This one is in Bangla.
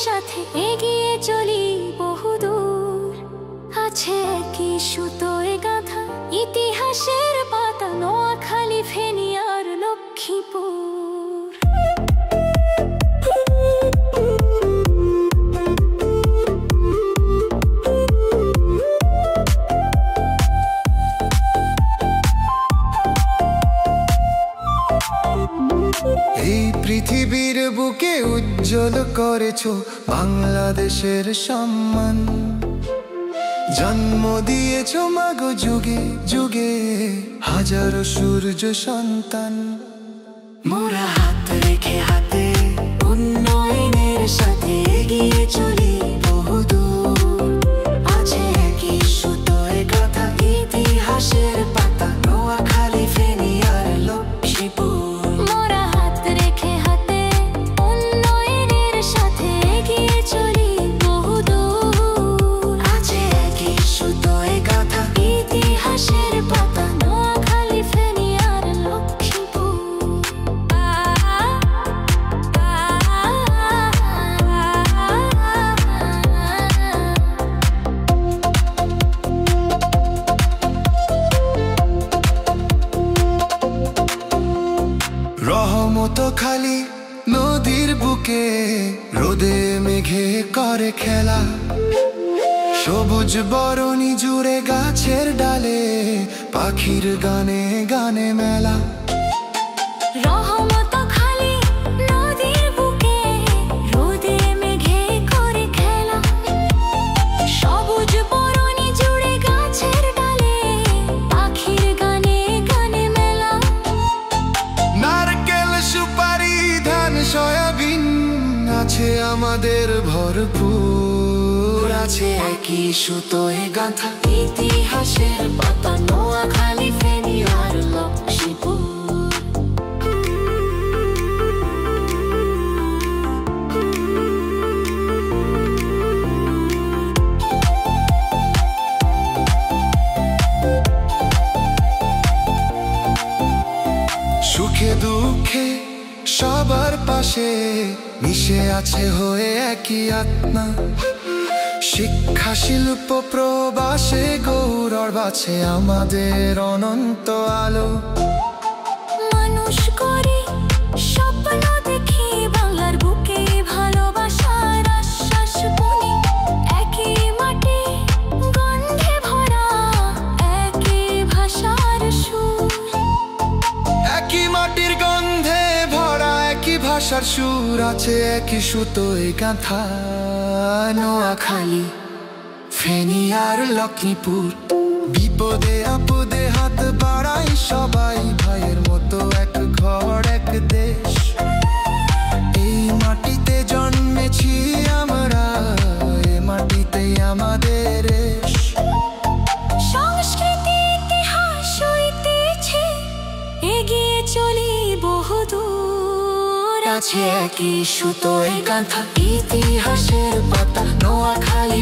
সাথে এগিয়ে চলি বহুদূর। আছে কি সুতোয় গাঁথা ইতিহাসের পাতা, নোয়াখালী, ফেনী আর লক্ষ্মীপুর। এই পৃথিবীর বুকে উজ্জ্বল করেছো বাংলাদেশের সম্মান। জন্ম দিয়েছো মাগো যুগে যুগে হাজারো সূর্য সন্তান। মোরা হাত রেখে হাতে উন্নয়নের সাথে এগিয়ে চলি বহুদূর। আছে কি সুতোয় গাঁথা ইতিহাসের পাতা, নোয়াখালী, ফেনী আর লক্ষ্মীপুর। রহমতখালী নদীর বুকে রোদে মেঘে করে খেলা। সবুজ বরণী জুড়ে গাছের ডালে পাখির গানে গানে মেলা। রহমতখালী নদীর বুকে রোদে মেঘে করে খেলা। সবুজ বরণী জুড়ে গাছের ডালে পাখির গানে গানে মেলা। নারকেল, সুপারি, ধান, সয়াবিন আছে আমাদের ভরপুর। আছে একই সুতোয় গাঁথা ইতিহাসের পাতা, নোয়াখালী, ফেনী আর লক্ষ্মীপুর। সুখে দুঃখে সবার পাশে মিশে আছে হয়ে একই আত্মা। শিক্ষা, শিল্প, প্রবাসে গৌরব আছে আমাদের অনন্ত আলো। মানুষ করে স্বপ্ন দেখি বাংলার বুকে ভালোবাসার আশ্বাস বুনি। একই মাটি গন্ধে ভরা, একই ভাষার সুর। একই মাটির গন্ধে ভরা, একই ভাষার সুর। আছে একই সুতোয় গাঁথা নোয়াখালী, ফেনী আর লক্ষ্মীপুর। বিপদে আপদে হাত বাড়াই সবাই ভাইয়ের মতো, এক ঘর এক দেশ। এই মাটিতে জন্মেছি আমরা, এ মাটিতেই আমাদের রেশ। সংস্কৃতি, ইতিহাস, ঐতিহ্যে এগিয়ে চলি বহুদূর। আছে একই সুতোয় গাঁথা ইতিহাসের পাতা, নোয়াখালী।